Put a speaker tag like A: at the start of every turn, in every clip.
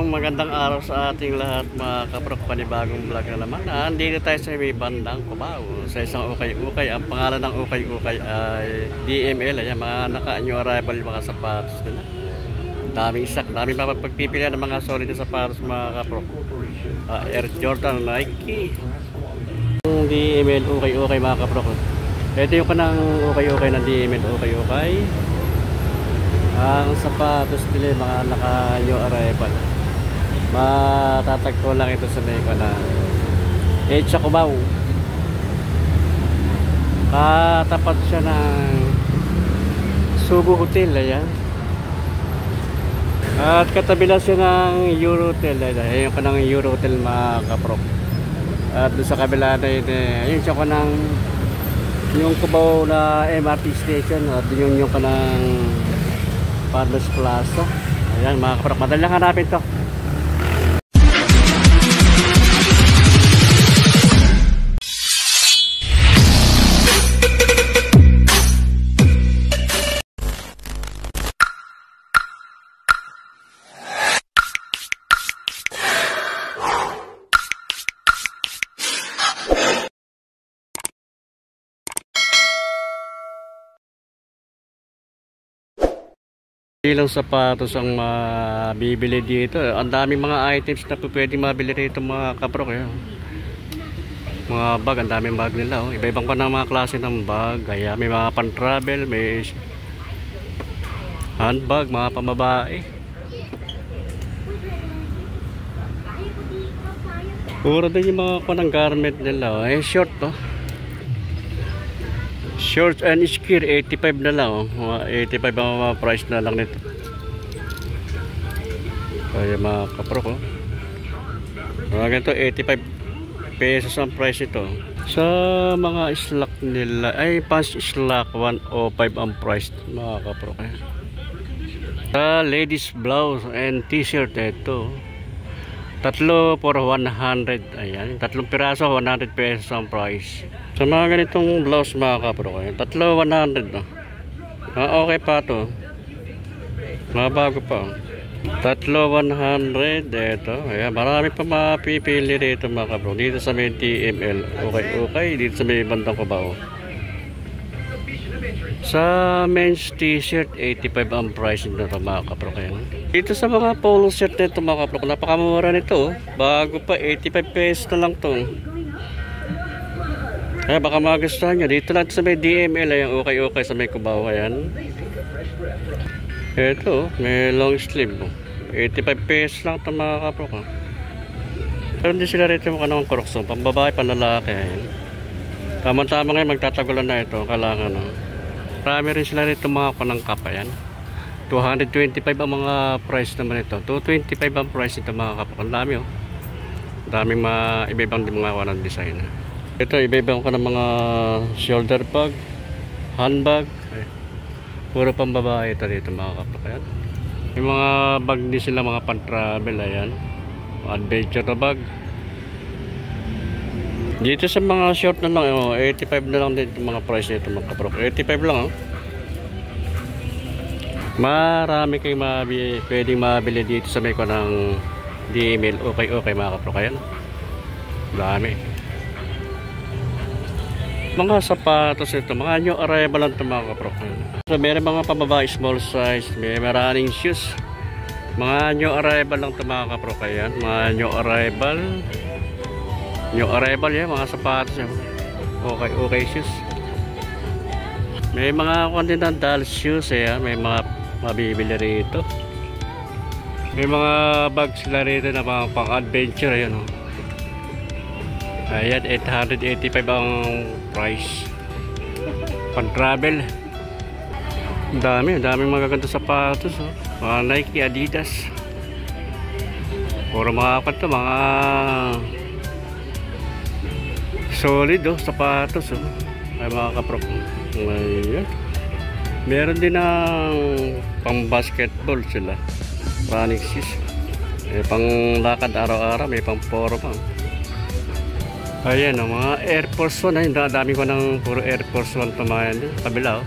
A: magandang araw sa ating lahat mga kaprok, panibagong vlog na naman. Andito tayo sa may bandang Cubao sa isang ukay-ukay. Ang pangalan ng ukay-ukay ay DML. Ayan, mga naka-new arrival mga sapatos nila. Daming isak, daming mapagpipilian ng mga solid na sapatos mga kaprok. Air Jordan, Nike. Yung DML ukay-ukay mga kaprok. Ito yung kanang ukay-ukay ng DML ukay-ukay. Ang sapatos nila mga naka-new arrival. Matatagpo lang ito sa may na sa Cubao. Katapat siya ng Subo Hotel. Ayan. At katabi lang siya ng Eurotel. Ayan yung kanang Eurotel mga kaprok. At doon sa kabila na yun, ayun siya kanang yung Cubao na MRT station. At yung kanang Farmers Plaza. Ayan mga kaprok, madali lang hanapin to. Ilang sapatos ang mabibili dito. Ang daming mga items na pwedeng mabili dito mga kaprok. Mga bag, ang daming bag nila. Iba-ibang pa ng mga klase ng bag. Kaya may mga pan-travel, may handbag, mga pambabae. Puro din yung mga kanang garment nila. Short to. Shorts and skirt 85 na lang. 85 ang mga price na lang nito. Kaya mga kaprok mga ganito 85 pesos ang price ito. Sa mga slack nila ay pants slack 105 ang price mga kaprok. Sa ladies blouse and t-shirt ito tatlo for 100. Ayan, tatlong piraso 100 pesos ang price. Sa mga ganitong blouse mga kaprok, tatlo 100 no? Okay pa to. Mga bago pa. Tatlo 100 ito. Ayan, marami pa mapipili dito mga kaprok. Dito sa may TML. Okay, dito sa may bandang Cubao. Sa men's t-shirt 85 ang price nito mga kaprok. Dito sa mga polo shirt nito mga kaprok, napakamura nito. Bago pa 85 pesos na lang to. Kaya baka magustuhan nyo. Dito lang sa may DML. Ayan, okay sa may Cubao. Ayan. Ito, may long sleeve. 85 pesos lang ito mga kaprok. Pero hindi sila rito mukha ng kurokso. Pambabae, panlalaki. Ayan. Tama-tama ngayon magtatagulan na ito. Kailangan. Marami rin sila rito mga kanang kapa. Ayan. 225 ang mga price naman ito. 225 ang price ito mga kaprok. Ang dami daming iba-ibang mga kanang design. Ito, iba-ibang ka ng mga shoulder bag, handbag. Puro pang babae ito dito mga kaprok. Ayan. Yung mga bag din sila, mga pan-travel. Ayan. Adventure na bag. Dito sa mga short na lang, 85 na lang dito mga price nito mga kaprok. 85 lang. Marami kayong pwedeng mabili dito sa may ko ng DML. Okay mga kaprok. Ayan. Dami. Mga sapatos ito, mga new arrival lang ito mga kaprok. So meron mga pambabae small size, may running shoes. Mga new arrival lang ito mga kaprok. Ayan, mga new arrival yan, mga sapatos yan. Okay shoes. May mga continental shoes. Ayan, may mga mabibili rito. May mga bags sila rito na mga pang adventure. Ayan o. Ayan, 885 ang price. Pan-travel. Daming magaganda sapatos. Mga Nike, Adidas. Puro mga mga solid sapatos. Ay mga kaprok. Ayan. Meron din ng pang basketball sila. Running shoes. Pang lakad araw-araw, may pang forma. Ayan mga Air Force 1. Ayun, dami ko ng puro Air Force 1 pamayan din. Kabila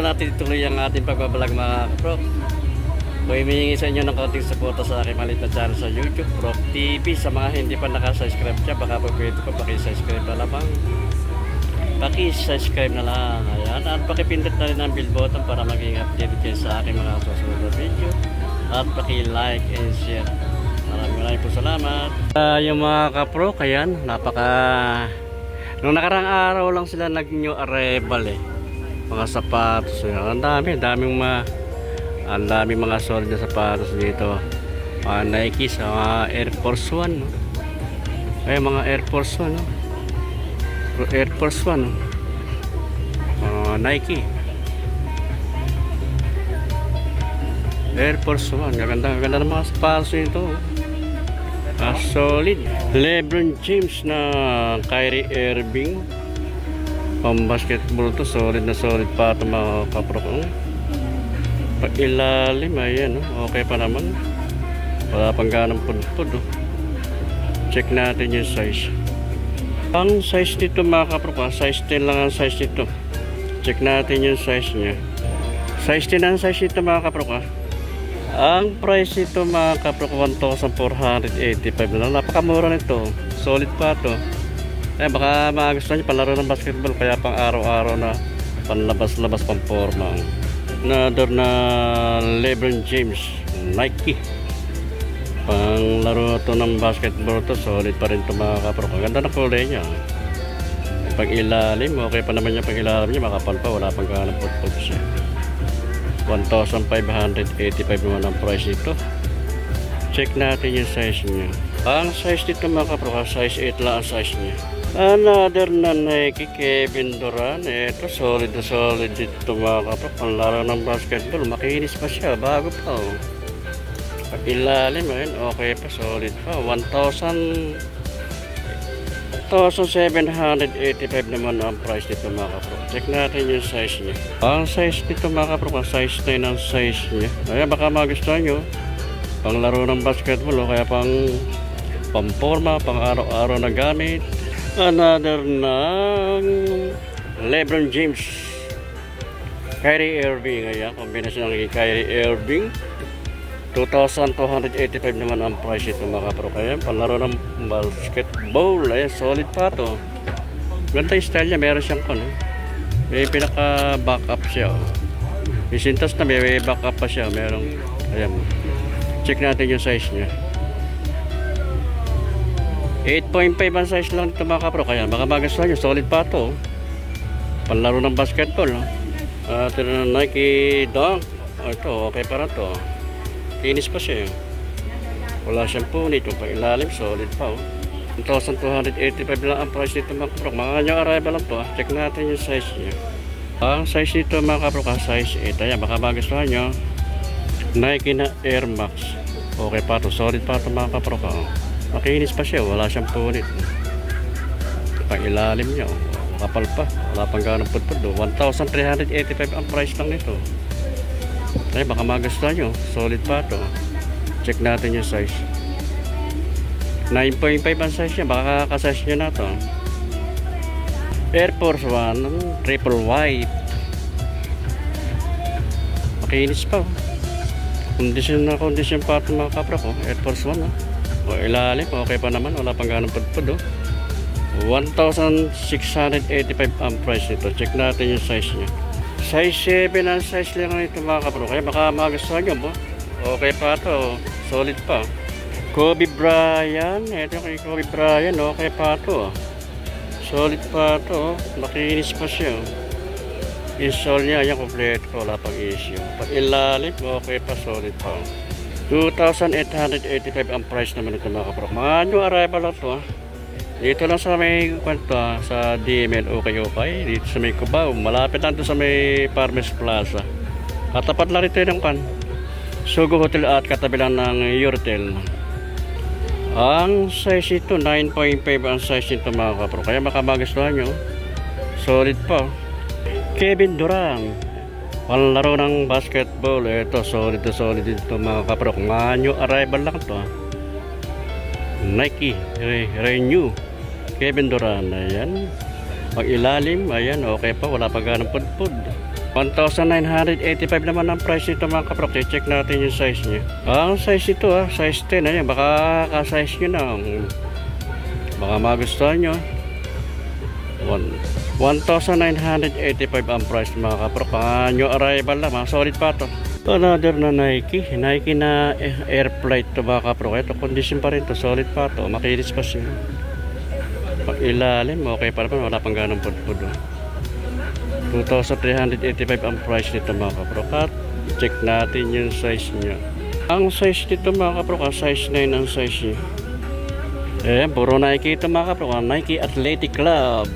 A: natin ituloy ang ating pagbablog mga kaprok. Kung humihingi sa inyo ng kaunting suporta sa aking maliit na channel sa YouTube, Prof TV. Sa mga hindi pa nakasubscribe siya, baka po pwede ko pakisubscribe na lamang. Pakisubscribe na lang. Ayan. At pakipindot na rin ang bell button para maging updated kayo sa aking mga susunod na video. At paki-like and share. Maraming po salamat. Yung mga kaprok, ayan, nung nakarang araw lang sila nag-new arrival mga sapatos. Ang daming mga solid na sapatos dito. Mga Nike, mga Air Force One, no? Ay, mga Air Force One, no? Air Force One, no? Nike Air Force One. Ganda ng mga sapatos nito. Solid. LeBron James na Kyrie Irving. Pang basketball to. Solid na solid pa ito mga kaprok. Pag ilalim, ayan, okay pa naman. Wala pang ganang pudpud. Check natin yung size. Ang size nito mga kaprok, size 10 lang ang size nito. Check natin yung size nya. Size 10 ang size nito mga kaprok. Ang price nito mga kaprok, 1,485 na. Napakamura nito. Solid pa to. Baka magustuhan nyo palaro ng basketball, kaya pang araw-araw na panlabas-labas pang forma. Another na LeBron James Nike, pang laro to ng basketball to. Solid pa rin to mga kaprok. Ang ganda ng kulay nya. Pag ilalim, okay pa naman yung pag ilalim nya. Makapal pa, wala pang ganang putput siya. 1,585 naman ang price nito. Check natin yung size nya. Ang size nito mga kaprok, size 8 lang ang size nya. Another na Nike, Kevin Durant. Ito, solid na solid dito mga kaprok. Ang laro ng basketball, makinis pa siya, bago pa. Pag ilalim, ayun, okay pa, solid pa. 1,785 naman ang price dito mga kaprok. Check natin yung size niya. Ang size dito mga kaprok, size 9 ang size niya. Ayan, baka magustuhan nyo. Pang laro ng basketball, o kaya pang pamporma, pang araw-araw na gamit. Another ng LeBron James Kyrie Irving. Ayan, kombinasyon ng Kyrie Irving. 2,285 naman ang price ito mga kaprok. Ayan, panlaro ng basketball. Ayan, solid pa to. Ganda yung style niya. Meron siyang may pinaka backup siya. Isintas na may backup pa siya. Meron. Ayan, check natin yung size niya. 8.5 ang size lang ito mga kaprok. Ayan, baka magustuhan nyo. Solid pa to. Panlaro ng basketball. Ito na Nike Dunk. Ito, okay para to. Kinis pa siya. Wala siyang punit. Yung pang-ilalim, solid pa. 1,285 lang ang price nito mga kaprok. Mga kanyang arrival lang to. Check natin yung size niya. Ang size nito mga kaprok, size 8. Ayan, baka magustuhan nyo. Nike na Air Max. Okay pa to. Solid pa to mga kaprok. Makinis pa siya, wala siyang punit. Pang ilalim niya, kapal pa, wala pang ganang pudpud. 1,385 ang price lang nito. Ay, baka magustuhan nyo, solid pa to. Check natin yung size. 9.5 ang size niya, baka kakasize nyo na to. Air Force One, triple white. Makinis pa. Kondisyon na kondisyon pa ito mga kapra ko. Air Force One. O ilalim, okay pa naman, wala pang ganang pudpud. 1,685 ang price nito. Check natin yung size niya. Size 7 ang size lang nito mga kapro. Kaya baka magustuhan nyo po. Okay pa ito, solid pa. Kobe Bryant, ito kay Kobe Bryant, okay pa ito. Solid pa ito, makinis pa siya. Install niya, yan kompleto, wala pang issue. Pag ilalim, okay pa, solid pa. 2,885 ang price naman ito mga kaprok. Mga new arrival lang ito. Dito lang sa may kwento, sa DML okay. Dito sa may Cubao. Malapit lang ito sa may Farmers Plaza. Katapat lang ito ng Sugo Hotel at katabi lang ng Yurtel. Ang size ito 9.5 ang size nito mga kaprok. Kaya makamagustuhan nyo. Solid pa. Kevin Durant, panlaro ng basketball. Ito, solid dito mga kaprok. New arrival lang to. Nike Renew Kevin Durant. Ayan, pag ilalim, ayan, okay pa, wala pa ganang pudpud. 1,985 naman ang price nito mga kaprok. Check natin yung size niya. Ang size ito size 10. Ayan, baka ka-size nyo na. Baka magustuhan nyo. 1,985 ang price mga kaprok. New arrival lang, mga solid pa to. Another na Nike na air flight to mga kaprok. Ito condition pa rin to, solid pa to, makinis pa siya. Pag ilalim, okay pa naman, wala pang ganong pudpud. 2,385 ang price nito mga kaprok. At check natin yung size niya. Ang size nito mga kaprok, size 9 ang size niya. Ayan, puro Nike ito mga kaprok. Nike Athletic Club.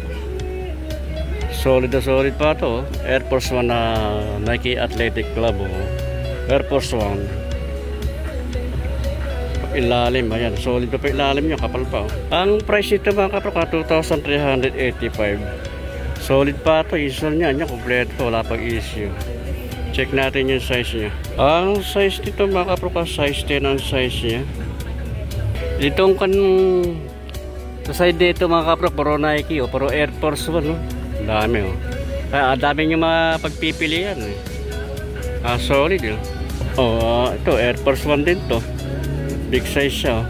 A: Solid na solid pa to. Air Force 1 na Nike Athletic Club. Air Force 1. Ilalim, ayan, solid pa ilalim nyo, kapal pa. Ang price ito mga kaprok, 2,385. Solid pa to, isol nya, kompleto, wala pag issue. Check natin yung size nya. Ang size nito mga kaprok, size 10 ang size nya. Itong sa side dito mga kaprok, puro Nike o puro Air Force 1, no? Dami dami nyo mapagpipilian solid ito Air Force 1 din to, big size siya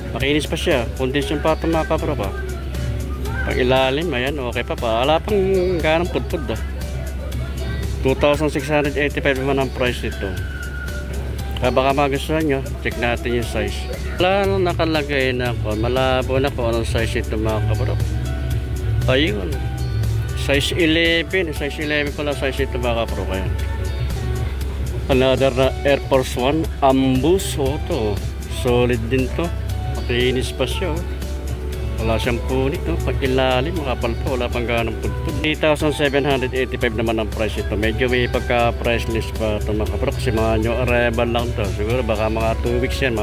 A: makinis pa siya, condition pa ito mga kapro pa. Pag ilalim, ayan, okay pa wala pang ganang pudpud 2,685 naman ang price nito. Kaya baka magustuhan nyo, check natin yung size. Wala nang nakalagay na malabo na kung anong size ito mga kapro. Ayun, size 11 pala size ito mga kapro. Kaya another na Air Force 1 Ambus to, solid din to, makinis pa siya wala siyang punit pag ilalim makapal pa, wala pang ganang pudpud. 3,785 naman ang price ito. Medyo may pagka price list pa ito mga kapro kasi mga new arrival lang to. Siguro baka mga 2 weeks yan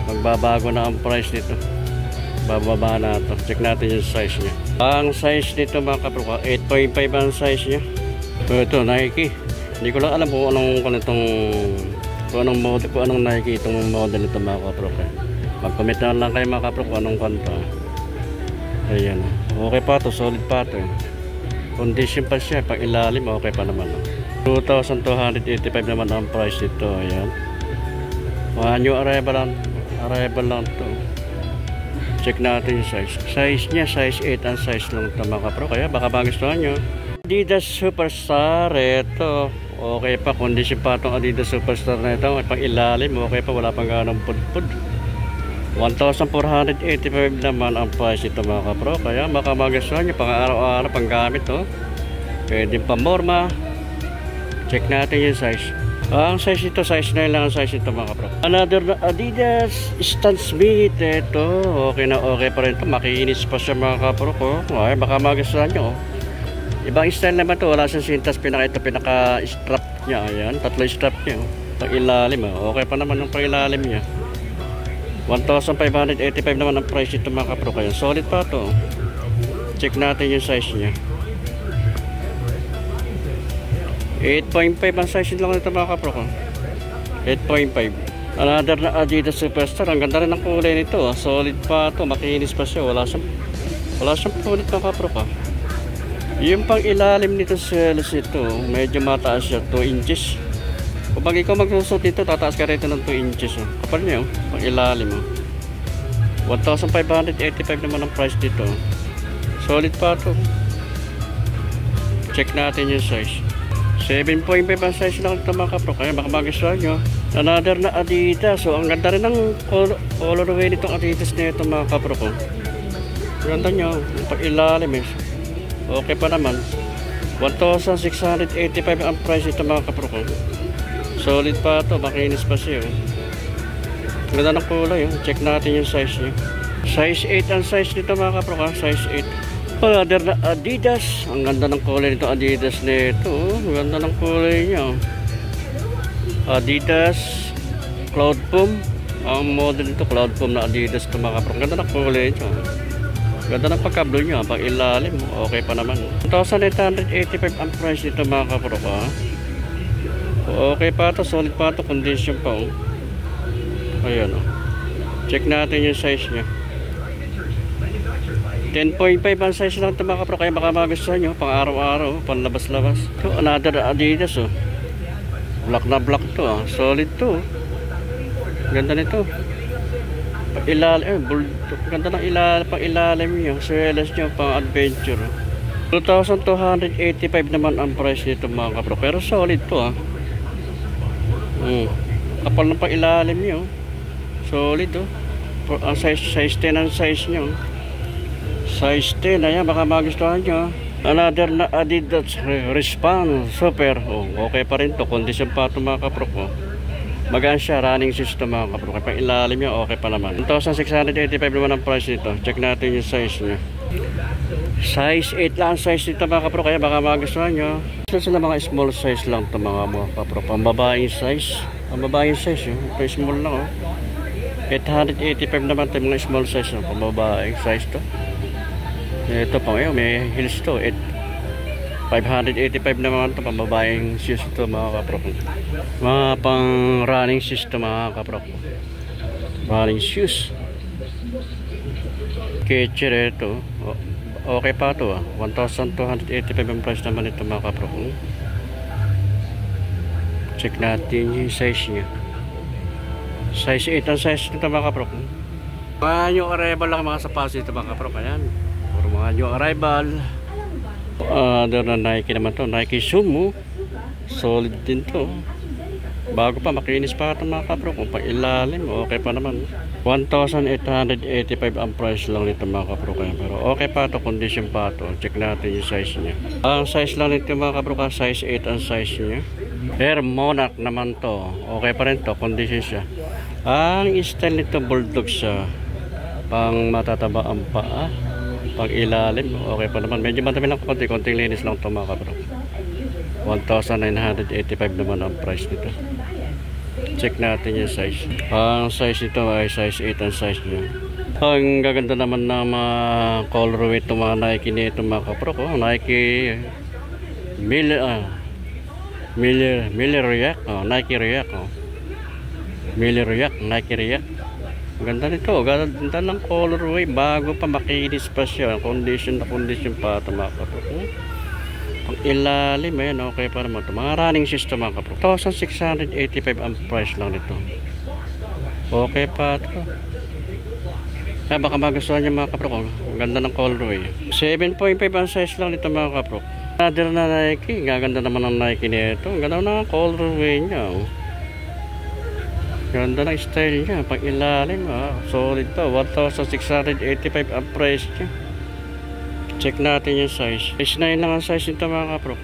A: magbabago na ang price nito, bababa na ito. Check natin yung size nya. Ang size nito mga kapro, 8.5 ang size nya. Ito Nike, hindi ko lang alam kung anong model, kung anong Nike itong model nito mga kapro. Mag-comment na lang kayo mga kapro kung anong kanto. Ayan, okay pa to, solid pa to. Condition pa siya, pag ilalim okay pa naman 2,285 naman ang price nito. Ayan, new arrival lang to. Check natin yung size. Size niya, size 8 ang size lang ito mga kapro. Kaya baka magustuhan nyo. Adidas Superstar, ito okay pa, condition pa itong Adidas Superstar na ito. Pag ilalim, okay pa, wala pang ganang pudpud. 1,485 naman ang price ito mga kapro. Kaya baka magustuhan nyo, pang araw-araw pang gamit pwede pa morma. Check natin yung size. Ang size ito, size 9 lang ang size ito mga kapro. Another na Adidas Stan Smith, ito okay na okay pa rin ito, makiinis pa siya mga kapro ko. Ay, baka magustuhan nyo ibang style naman to, wala siyang sintas, pinaka strap nya. Ayan, 3 strap nya pag ilalim okay pa naman yung pag ilalim nya. 1,585 naman ang price ito mga kapro. Kaya solid pa to. Check natin yung size nya. 8.5 ang size lang ito mga kapro. 8.5. Another na Adidas Superstar. Ang ganda rin ang kulay nito solid pa to, makinis pa siya, wala siyang punit mga kapro pa. Yung pang ilalim nito selos ito, medyo mataas siya, 2 inches. Kapag ikaw magsusot dito, tataas ka rito ng 2 inches kapal niya pang ilalim 1,585 naman ang price dito. Solid pa to. Check natin yung size. 7.5 ang size lang ito mga kapro. Kaya baka magustuhan nyo. Another na Adidas. So ang ganda rin ng colorway nitong Adidas na ito mga kapro ko. Ganda nyo, pag ilalim okay pa naman. 1,685 ang price ito mga kapro ko. Solid pa to, makinis pa siya ganda ng kulay Check natin yung size niya. Size 8 ang size nito mga kapro ka. Size 8. Another na Adidas. Ang ganda ng kulay nito Adidas nito. Ang ganda ng kulay niya Adidas Cloud Foam. Ang model nito Cloud Foam na Adidas ito mga kapro. Ang ganda ng kulay niya. Ganda ng pagkablo niya. Pag ilalim okay pa naman 1,885 ang price nito mga kapro ka. Okay pa ito, solid pa ito, condition pa Ayan Check natin yung size nya. 10.5 ang size lang ito mga kapro. Kaya baka magustuhan nyo pang araw-araw, pang labas-labas. So, another Adidas oh. Black na black to ah. Solid to. Ganda nito. Pag ilalim, ganda ng pang ilalim nyo. Swelas nyo pang adventure. 2,285 naman ang price nito mga kapro. Pero solid to ah. Kapal ng pang ilalim nyo. Solid oh. Ang size 10 ang size nyo. Size 10, ayan, baka magustuhan nyo. Another na Adidas Response Super. Oh, okay pa rin to. Condition pa ito mga kapro ko. Magaan siya, running system mga kapro. Kaya pang ilalim nyo, okay pa naman. 1,685 naman ang price nito. Check natin yung size nyo. Size 8 lang size nito mga kapro. Kaya baka magustuhan nyo. Sila mga small size lang ito mga kapro. Pambabaeng size. Pambabaeng size yun. Ito small lang oh. 885 naman ito mga small size. Pambabaeng size to. Ito pa ngayon, may heels to 585 naman ito, pambabaeng shoes ito mga kapro. Mga pang running shoes ito mga kapro. Running shoes. Ketcher ito. Okay pa ito 1,285 ang price naman ito mga kapro. Check natin yung size nya. Size 8 ang size nito mga kapro. Yung arrival lang mga sapatos ito mga kapro. Ayan. Mga new arrival. Doon na Nike naman to. Nike Sumo. Solid din to. Bago pa, makinis pa ito mga kapro. Kung pang ilalim, okay pa naman. 1,885 ang price lang nito mga kapro. Pero okay pa ito, condition pa ito. Check natin yung size nya. Ang size lang nito mga kapro, size 8 ang size nya. Air Monarch naman to. Okay pa rin to, condition siya. Ang style nito, bulldog siya. Pang matataba ang paa. Pag ilalim, okay pa naman. Medyo madami lang konting linis lang ito mga kapro. 1,985 naman ang price nito. Check natin yung size. Ang size nito ay size 8 ang size nyo. Ang gaganda naman ng mga colorway itong mga Nike nito mga kapro ko. Nike Miller React. Nike React. Miller React, Nike React. Ganda nito, ganda ng colorway, bago pa, makinis pa siya. Condition na condition pa ito mga kapro. Ang ilalim, ayan, okay pa naman ito. Mga running system mga kapro. 1,685 ang price lang nito. Okay pa ito. Kaya baka magustuhan niya mga kapro ko. Ganda ng colorway. 7.5 ang size lang nito mga kapro. Another na Nike, gaganda naman ang Nike nito. Ganda ng colorway niya. Ganda ng style niya, pag ilalim solid pa, 1,685 ang price niya. Check natin yung size. Size 9 lang ang size nito mga kapro.